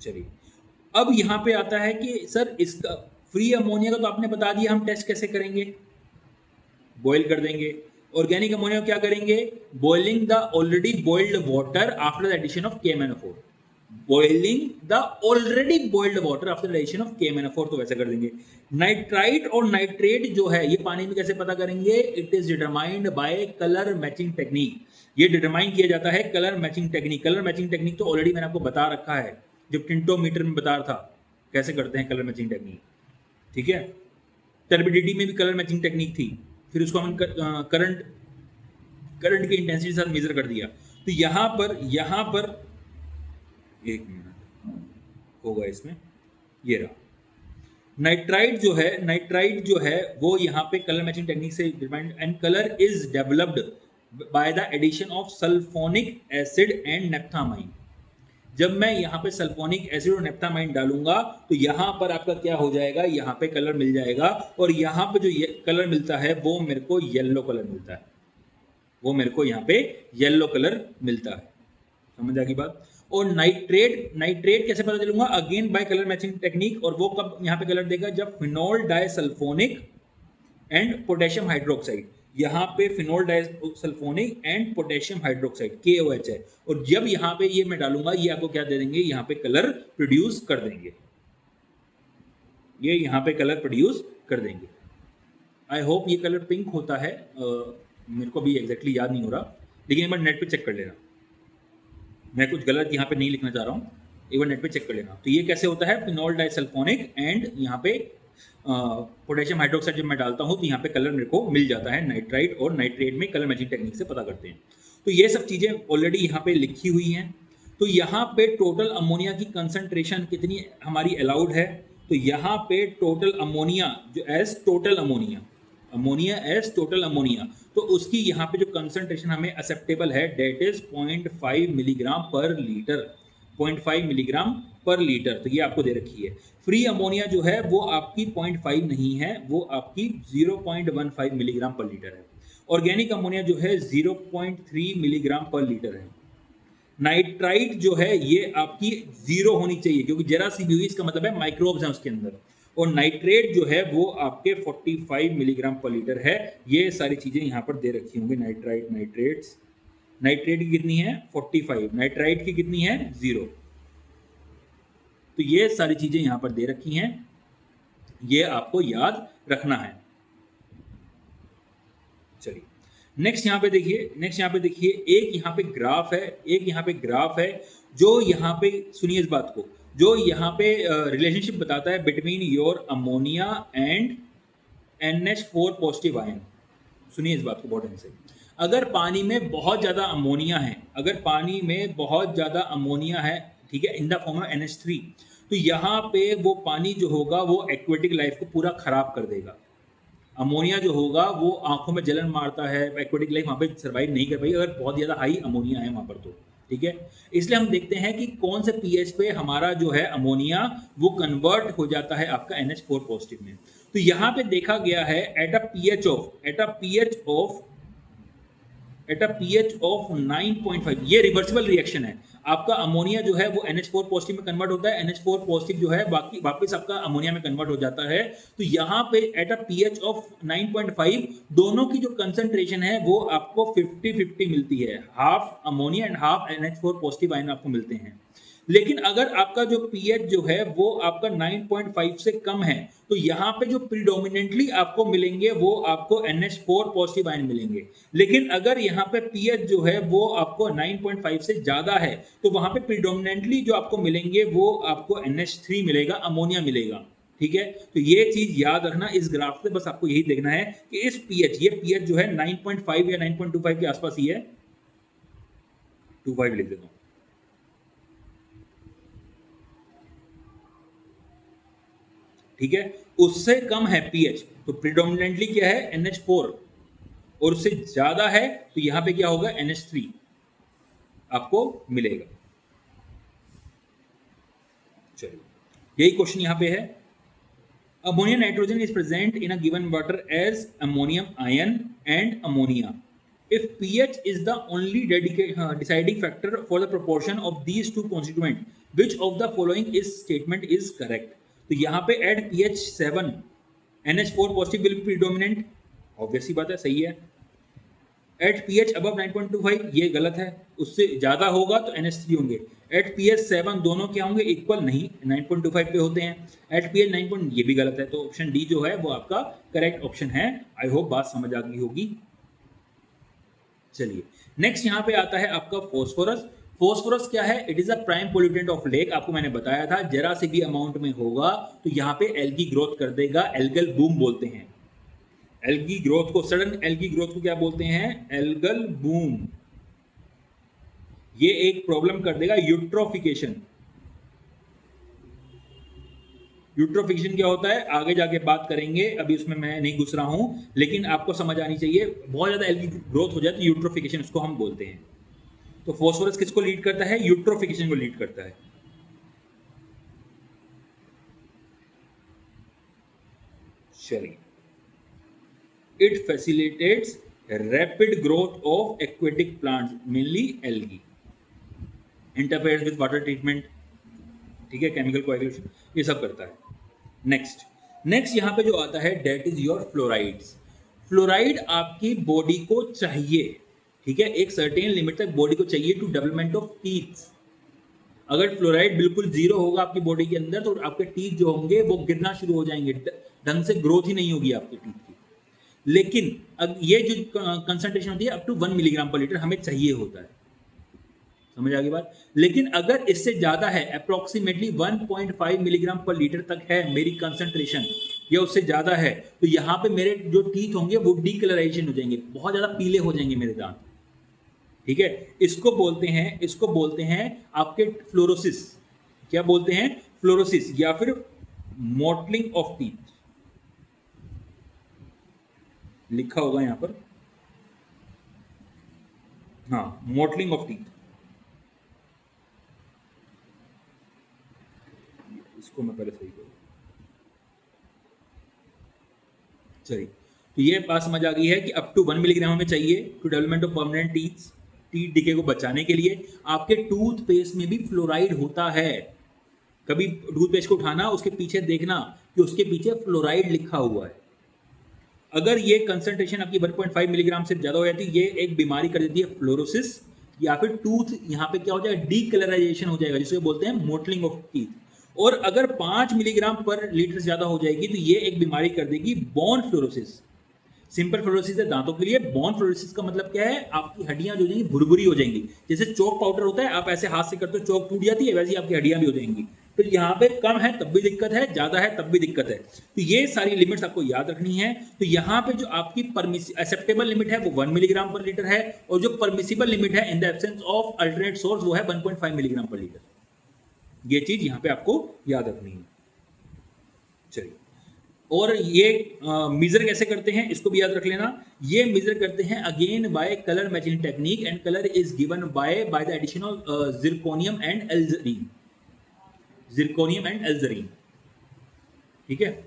चलिए, अब यहां पे आता है कि सर इसका फ्री अमोनिया का तो आपने बता दिया, हम टेस्ट कैसे करेंगे, बॉईल कर देंगे। ऑर्गेनिक अमोनिया क्या करेंगे, boiling the already boiled water after the addition of KMnO4। Boiling the already boiled water after the addition of KMnO4, तो वैसे कर देंगे। नाइट्राइट और नाइट्रेट जो है ये पानी में कैसे पता करेंगे, it is determined by colour matching technique. ये डिटरमाइन किया जाता है colour matching technique. Colour matching technique तो ऑलरेडी मैंने आपको बता रखा है, जब टिंटोमीटर में बता रहा था कैसे करते हैं कलर मैचिंग टेक्निक। ठीक है, टर्बिडिटी में भी कलर मैचिंग टेक्निक थी, फिर उसको हम करंट की इंटेंसिटी के साथ मेजर कर दिया। तो यहां पर एक मिनट, होगा इसमें, ये रहा। नाइट्राइट जो है वो यहाँ पे कलर मैचिंग टेक्निक से defined and colour is developed by the addition of sulphonic acid and naphthylamine. जब मैं यहाँ पे सल्फोनिक एसिड और नेप्थामाइन डालूंगा तो यहाँ पर आपका क्या हो जाएगा, यहाँ पे कलर मिल जाएगा, और यहाँ पे जो कलर मिलता है वो मेरे को येलो कलर मिलता है, वो मेरे को यहाँ पे येलो कलर मिलता है। समझ आ गई बात। और नाइट्रेट कैसे पता चलूंगा, again by colour matching technique, और वो कब यहाँ पे कलर देगा, जब phenol disulphonic and potassium hydroxide, यहाँ पे phenol disulphonic and potassium hydroxide KOH है, और जब यहाँ पे ये मैं डालूंगा ये आपको क्या दे देंगे, यहाँ पे कलर प्रोड्यूस कर देंगे, ये यहाँ पे कलर प्रोड्यूस कर देंगे। आई होप ये कलर पिंक होता है, मेरे को भी एग्जैक्टली याद नहीं हो रहा, लेकिन एक बार नेट पे चेक कर लेना, मैं कुछ गलत यहाँ पे नहीं लिखना चाह रहा हूँ, एक बार नेट पे चेक कर लेना। तो ये कैसे होता है, फिनोल डाइसल्फोनिक एंड यहाँ पे पोटेशियम हाइड्रोक्साइड जब मैं डालता हूँ तो यहाँ पे कलर मेरे को मिल जाता है। नाइट्राइट और नाइट्रेट में कलर मैचिंग टेक्निक से पता करते हैं। तो ये सब चीज़ें ऑलरेडी यहाँ पे लिखी हुई हैं। तो यहाँ पे टोटल अमोनिया की कंसंट्रेशन कितनी हमारी अलाउड है, तो यहाँ पे टोटल अमोनिया जो as total ammonia as total ammonia, तो उसकी यहाँ पे जो कंसंट्रेशन हमें एक्सेप्टेबल है that is 0.5 milligram per litre, 0.5 milligram per litre. तो ये आपको दे रखी है। फ्री अमोनिया जो है वो आपकी 0.5 नहीं है, वो आपकी 0.15 मिलीग्राम पर लीटर है। ऑर्गेनिक अमोनिया जो है 0.3 मिलीग्राम पर लीटर है। नाइट्राइट जो है ये आपकी 0 होनी चाहिए, क्योंकि जरा सी भी हुई इसका मतलब है माइक्रोब्स हैं उसके अंदर। और नाइट्रेट जो है वो आपके 45 मिलीग्राम पर लीटर है। ये सारी चीज़ें यहाँ पर दे रखी होंगी। नाइट्रेट की कितनी है 45, नाइट्राइट की कितनी है 0। तो ये सारी चीज़ें यहाँ पर दे रखी हैं, ये आपको याद रखना है। चलिए नेक्स्ट यहाँ पे देखिए, एक यहाँ पे ग्राफ है जो यहाँ पे सुनिए इस बात को, जो यहाँ पे रिलेशनशिप बताता है between your ammonia and NH4 positive ion. सुनिए इस बात को बहुत ध्यान से। अगर पानी में बहुत ज़्यादा अमोनिया है, ठीक है, in the form of NH3, तो यहाँ पे वो पानी जो होगा वो एक्वेटिक लाइफ को पूरा खराब कर देगा। अमोनिया जो होगा वो आंखों में जलन मारता है, एक्वेटिक लाइफ वहाँ पे सर्वाइव नहीं कर पाई अगर बहुत ज़्यादा हाई अमोनिया है वहाँ पर तो, ठीक है। इसलिए हम देखते हैं कि कौन से pH पे हमारा जो है अमोनिया वो कन्वर्ट हो जाता है आपका NH4 पॉजिटिव में। तो यहाँ पे देखा गया है एट अ pH ऑफ 9.5, ये रिवर्सिबल रिएक्शन है। आपका अमोनिया जो है वो NH4 पॉजिटिव में कन्वर्ट होता है, NH4 पॉजिटिव जो है बाकी वापस आपका अमोनिया में कन्वर्ट हो जाता है। तो यहाँ पे एट अ pH ऑफ 9.5 दोनों की जो कंसंट्रेशन है वो आपको 50-50 मिलती है, half ammonia and half NH4 positive ion आपको मिलते हैं। लेकिन अगर आपका जो pH जो है वो आपका 9.5 से कम है तो यहाँ पे जो प्रीडोमिनेंटली आपको मिलेंगे वो आपको NH4 पॉजिटिव आयन मिलेंगे। लेकिन अगर यहाँ पे pH जो है वो आपको 9.5 से ज़्यादा है तो वहाँ पे प्रीडोमिनेंटली जो आपको मिलेंगे वो आपको NH3 मिलेगा, अमोनिया मिलेगा, ठीक है। तो ये चीज़ याद रखना इस ग्राफ से, बस आपको यही देखना है कि इस pH, ये pH जो है 9.5 या 9.25 के आसपास ही है, 25 लिख देता हूँ, ठीक है, उससे कम है pH तो प्रीडोमिनेंटली क्या है NH4, और उससे ज्यादा है तो यहां पे क्या होगा NH3 आपको मिलेगा। चलिए यही क्वेश्चन यहां पे है। Ammonia nitrogen is present in a given water as ammonium ion and ammonia if pH is the only deciding factor for the proportion of these two constituent, which of the following is statement is correct? तो यहाँ पे at pH 7 NH4 positive will be predominant, obvious ही बात है, सही है। at pH above 9.25 ये गलत है, उससे ज़्यादा होगा तो NH3 होंगे। at pH 7 दोनों क्या होंगे इक्वल, नहीं 9.25 पे होते हैं। at pH 9. ये भी गलत है, तो ऑप्शन डी जो है वो आपका करेक्ट ऑप्शन है। आई होप बात समझ आ गई होगी। चलिए नेक्स्ट यहाँ पे आता है आपका फॉस्फोरस। फॉस्फोरस क्या है, it is a prime pollutant of lake. आपको मैंने बताया था जरा सी भी अमाउंट में होगा तो यहाँ पे एल्गी ग्रोथ कर देगा, एल्गल बूम बोलते हैं। एल्गी ग्रोथ को, सडन एल्गी ग्रोथ को क्या बोलते हैं, एल्गल बूम। ये एक प्रॉब्लम कर देगा यूट्रोफिकेशन, यूट्रोफिकेशन क्या होता है आगे जाके बात करेंगे, अभी उसमें मैं नहीं घुस रहा हूं, लेकिन आपको समझ आनी चाहिए। बहुत ज्यादा एल्गी ग्रोथ हो जाए तो यूट्रोफिकेशन उसको हम बोलते हैं। तो फॉस्फोरस किसको लीड करता है? यूट्रोफिकेशन को लीड करता है। चलिए, it facilitates rapid growth of aquatic plants mainly algae, interferes with water treatment, ठीक है, केमिकल कोएगुलेशन, ये सब करता है। नेक्स्ट यहाँ पे जो आता है that is your fluorides. Fluoride आपकी बॉडी को चाहिए, ठीक है, एक सर्टेन लिमिट तक बॉडी को चाहिए टू डेवलपमेंट ऑफ टीथ। अगर फ्लोराइड बिल्कुल जीरो होगा आपकी बॉडी के अंदर तो आपके टीथ जो होंगे वो गिरना शुरू हो जाएंगे, ढंग से ग्रोथ ही नहीं होगी आपके टीथ की। लेकिन अब ये जो कंसंट्रेशन होती है up to 1 milligram per litre हमें चाहिए होता है, समझ आ गई बात। लेकिन अगर इससे ज्यादा है, अप्रोक्सीमेटली 1.5 मिलीग्राम पर लीटर तक है मेरी कंसंट्रेशन, या उससे ज्यादा है, तो यहाँ पे मेरे जो टीथ होंगे वो डीकलराइजेशन हो जाएंगे, बहुत ज्यादा पीले हो जाएंगे मेरे दांत, ठीक है। इसको बोलते हैं आपके फ्लोरोसिस। क्या बोलते हैं? फ्लोरोसिस, या फिर मॉटलिंग ऑफ टीथ, लिखा होगा यहां पर, हाँ, मॉटलिंग ऑफ टीथ। इसको मैं पहले सही करूँ। चलिए, तो ये बात समझ आ गई है कि अप टू 1 मिलीग्राम हमें चाहिए to development of permanent teeth, teeth decay को बचाने के लिए। आपके टूथपेस्ट में भी फ्लोराइड होता है। कभी टूथपेस्ट को उठाना, उसके पीछे देखना कि उसके पीछे फ्लोराइड लिखा हुआ है। अगर ये कंसंट्रेशन आपकी 1.5 मिलीग्राम से ज्यादा हो जाती है, ये एक बीमारी कर देती है फ्लोरोसिस, या फिर टूथ यहाँ पे क्या हो जाएगा, डीकलराइजेशन हो जाएगा, जिसे बोलते हैं मोटलिंग ऑफ टीथ। और अगर 5 मिलीग्राम पर लीटर से ज्यादा हो जाएगी तो ये एक बीमारी कर देगी बोन फ्लोरोसिस। सिंपल फ्लोरोसिस है दांतों के लिए, बोन फ्लोरोसिस का मतलब क्या है, आपकी हड्डियां जो जाएंगी भुरभुरी हो जाएंगी, जैसे चौक पाउडर होता है, आप ऐसे हाथ से करते हो चौक टूट जाती है, वैसे ही आपकी हड्डियां भी हो जाएंगी। तो यहाँ पे कम है तब भी दिक्कत है, ज्यादा है तब भी दिक्कत है। तो ये सारी लिमिट्स आपको याद रखनी है। तो यहाँ पे जो आपकी एक्सेप्टेबल लिमिट है वो 1 मिलीग्राम पर लीटर है, और जो परमिसिबल लिमिट है in the absence of alternate source वो है 1.5 मिलीग्राम पर लीटर। ये चीज यहाँ पे आपको याद रखनी है। चलिए, और ये मेजर कैसे करते हैं इसको भी याद रख लेना। ये मेजर करते हैं again by colour matching technique, and colour is given by the addition of zirconium and alizarin. Zirconium and alizarin, ठीक है,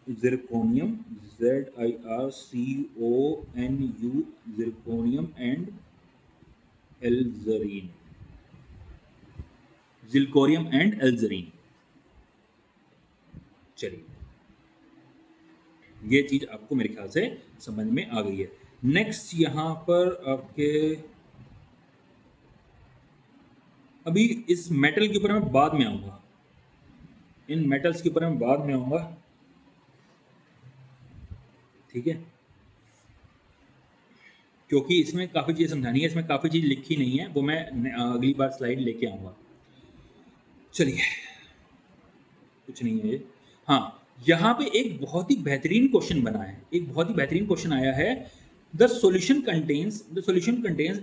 zirconium, ZIRCONU, zirconium and alizarin, zirconium and alizarin. चलिए, ये चीज आपको मेरे ख्याल से समझ में आ गई है। नेक्स्ट यहां पर आपके, अभी इस मेटल के ऊपर मैं बाद में आऊंगा, इन मेटल्स के ऊपर मैं बाद में आऊंगा, ठीक है, क्योंकि इसमें काफी चीज समझानी है, इसमें काफी चीज लिखी नहीं है, वो मैं अगली बार स्लाइड लेके आऊंगा। चलिए, कुछ नहीं है ये। हाँ, यहाँ पे एक बहुत ही बेहतरीन क्वेश्चन बना है, एक बहुत ही बेहतरीन क्वेश्चन आया है। The solution contains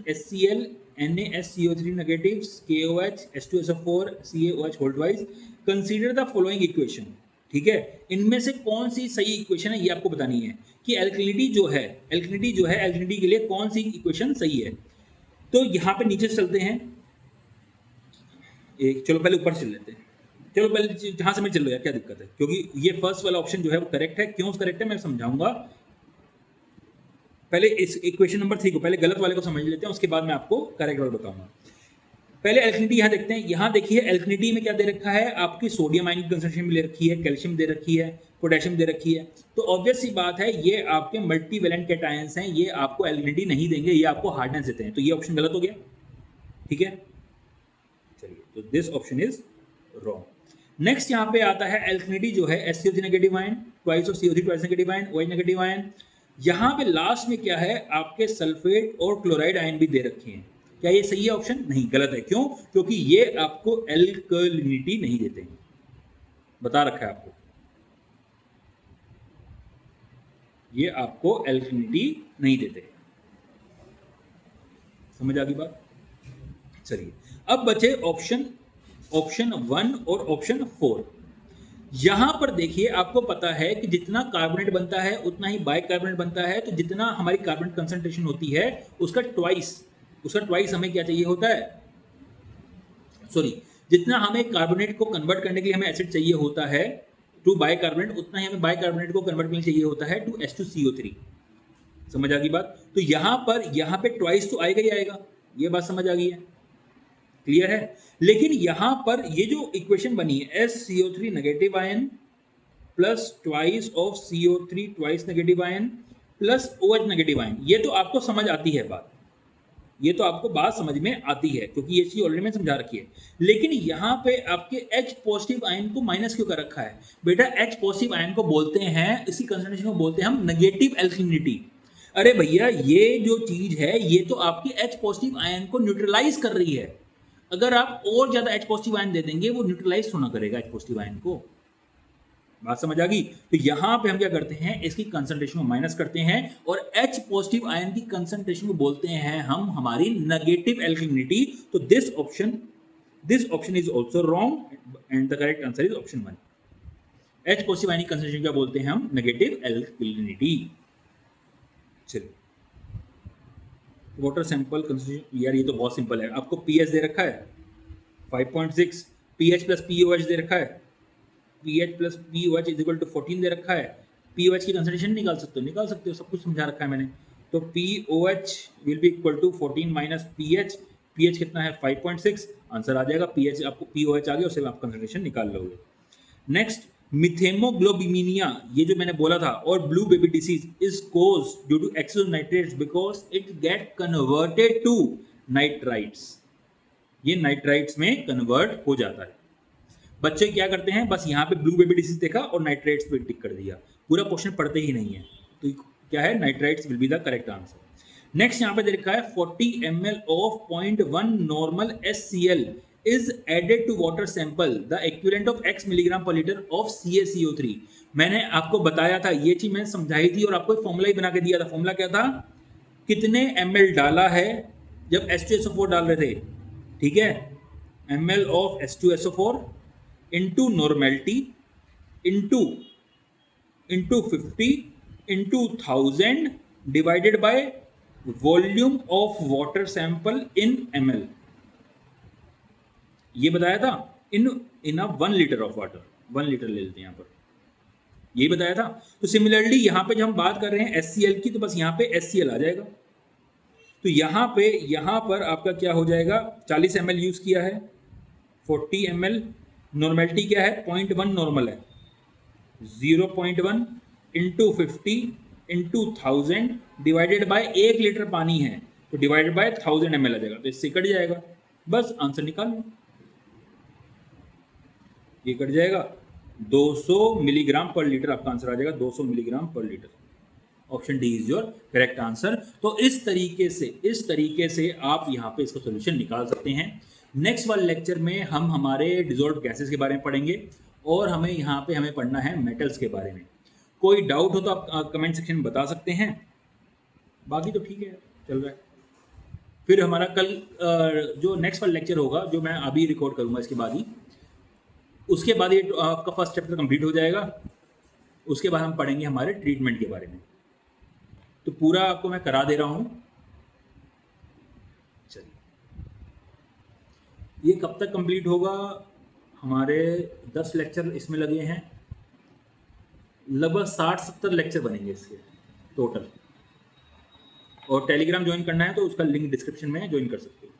HCl NaSCO3 negatives KOH H2SO4 CaOH hold wise, consider the following equation, ठीक है। इनमें से कौन सी सही इक्वेशन है ये आपको बतानी है कि एल्कलिनिटी जो है एल्कलिनिटी के लिए कौन सी इक्वेशन सही है। तो यहाँ पे नीचे चलते हैं, एक चलो पहले ऊपर चल लेते हैं, चलो पहले जहां से मैं चल रहा है, क्या दिक्कत है, क्योंकि ये फर्स्ट वाला ऑप्शन जो है वो करेक्ट है। क्यों करेक्ट है मैं समझाऊंगा। पहले इस इक्वेशन नंबर 3 को, पहले गलत वाले को समझ लेते हैं, उसके बाद मैं आपको करेक्ट वाला बताऊंगा। पहले एल्कलिनिटी यहाँ देखते हैं। यहाँ देखिए एल्कलिनिटी में क्या दे रखा है, आपकी सोडियम आयन की कंसंट्रेशन भी ले रखी है, कैल्शियम दे रखी है, पोटेशियम दे रखी है। तो ऑब्वियस सी बात है ये आपके मल्टीवैलेंट कैटायंस हैं, ये आपको एल्कलिनिटी नहीं देंगे, ये आपको हार्डनेस देते हैं। तो ये ऑप्शन गलत हो गया, ठीक है। चलिए, तो this option is wrong. Next यहाँ पे आता है एल्कलिनिटी जो है SCO3 negative ion, twice of CO3 twice negative ion, OH negative ion. यहाँ पे लास्ट में क्या है, आपके सल्फेट और क्लोराइड आयन भी दे रखे हैं। क्या ये सही है ऑप्शन? नहीं, गलत है। क्यों? क्योंकि ये आपको एल्कलिनिटी नहीं देते हैं, बता रखा है आपको, ये आपको एल्कलिनिटी नहीं देते। समझ आ गई बात। चलिए, अब बचे ऑप्शन ऑप्शन 1 और ऑप्शन 4। यहां पर देखिए आपको पता है कि जितना कार्बोनेट बनता है उतना ही बाइकार्बोनेट बनता है, तो जितना हमारी कार्बोनेट कंसंट्रेशन होती है उसका ट्वाइस हमें क्या चाहिए होता है, सॉरी, जितना हमें कार्बोनेट को कन्वर्ट करने के लिए हमें एसिड चाहिए होता है टू बाइकार्बोनेट, उतना ही हमें बाइकार्बोनेट को कन्वर्ट करने के लिए चाहिए होता है टू H2CO3। समझ आ गई बात? तो यहां पे ट्वाइस तो आएगा ही आएगा, ये बात समझ आ गई है, क्लियर है। लेकिन यहां पर ये जो इक्वेशन बनी है SCO3 negative ion plus twice of CO3 twice negative ion plus OH negative ion, ये तो आपको समझ आती है बात, ये तो आपको बात समझ में आती है क्योंकि ये चीज ऑलरेडी मैंने समझा रखी है। लेकिन यहाँ पे आपके H पॉजिटिव आयन को माइनस क्यों कर रखा है बेटा? H पॉजिटिव आयन को बोलते हैं, इसी कंसंट्रेशन को बोलते हैं हम नेगेटिव एल्किलिनिटी। अरे भैया ये जो चीज है ये तो आपकी H पॉजिटिव आयन को न्यूट्रलाइज कर रही है। अगर आप और ज्यादा H पॉजिटिव आयन दे देंगे वो न्यूट्रलाइज होना करेगा H पॉजिटिव आयन को। बात समझ आ गई? तो यहां पे हम क्या करते हैं, इसकी कंसंट्रेशन को माइनस करते हैं और H पॉजिटिव आयन की कंसंट्रेशन को बोलते हैं हम हमारी नेगेटिव एल्किलिनिटी। तो this option is also wrong and the correct answer is option 1। H positive ion की कंसंट्रेशन क्या बोलते हैं हम, नेगेटिव एल्किलिनिटी। चलिए वाटर सैंपल कंसंट्रेशन, यार ये तो बहुत सिंपल है, आपको pH दे रखा है 5.6, pH प्लस POH दे रखा है, pH plus POH is equal to 14 दे रखा है। POH की कंसंट्रेशन निकाल सकते हो, सब कुछ समझा रखा है मैंने। तो POH will be equal to 14 माइनस PH, PH कितना है 5.6, आंसर आ जाएगा। PH आपको POH आ गया, उससे आप कंसंट्रेशन निकाल लोगे। नेक्स्ट मिथेमोग्लोबिनिया, ये जो मैंने बोला था, और blue baby disease is cause due to excess nitrates because it get converted to nitrites. ये नाइट्राइट्स में कन्वर्ट हो जाता है। बच्चे क्या करते हैं, बस यहाँ पे ब्लू बेबी डिसीज देखा और नाइट्राइट्स पे टिक कर दिया, पूरा क्वेश्चन पढ़ते ही नहीं है। तो क्या है, nitrites will be the correct answer. Next यहाँ पे दे रखा है 40 ml of 0.1 normal HCl is added to water sample the equivalent of x milligram per liter of CaCO3। मैंने आपको बताया था, ये चीज मैंने समझाई थी और आपको एक फॉर्मूला ही बना के दिया था। फॉर्मूला क्या था, कितने ml डाला है जब H2SO4 डाल रहे थे, ठीक है, ml of H2SO4 into normality into 50 into 1000 divided by volume of water sample in ml। ये बताया था इन 1 लीटर ऑफ वाटर, 1 लीटर ले लेते हैं यहाँ पर, ये बताया था। तो सिमिलरली यहाँ पे जब हम बात कर रहे हैं HCl की, तो बस यहाँ पे HCl आ जाएगा। तो यहाँ पर आपका क्या हो जाएगा, 40 ml यूज किया है, 40 ml, नॉर्मेलिटी क्या है 0.1 नॉर्मल है, 0.1 into 50 into 1000 divided by 1 litre पानी है, तो डिवाइडेड बाय 1000 ml आ जाएगा, तो इससे कट जाएगा, बस आंसर निकाल लो। ये कट जाएगा, 200 मिलीग्राम पर लीटर आपका आंसर आ जाएगा, 200 milligram per litre. Option D is your correct answer. तो इस तरीके से आप यहाँ पे इसका सोल्यूशन निकाल सकते हैं। नेक्स्ट वाले लेक्चर में हम हमारे डिजॉल्व गैसेस के बारे में पढ़ेंगे और हमें पढ़ना है मेटल्स के बारे में। कोई डाउट हो तो आप कमेंट सेक्शन में बता सकते हैं, बाकी तो ठीक है, चल रहा है। फिर हमारा कल जो नेक्स्ट वाला लेक्चर होगा, जो मैं अभी रिकॉर्ड करूँगा इसके बाद ही, उसके बाद ये आपका फर्स्ट चैप्टर कंप्लीट हो जाएगा। उसके बाद हम पढ़ेंगे हमारे ट्रीटमेंट के बारे में। तो पूरा आपको मैं करा दे रहा हूँ। चलिए, ये कब तक कंप्लीट होगा, हमारे 10 लेक्चर इसमें लगे हैं, लगभग 60-70 लेक्चर बनेंगे इसके टोटल। और टेलीग्राम ज्वाइन करना है तो उसका लिंक डिस्क्रिप्शन में ज्वाइन कर सकते हो।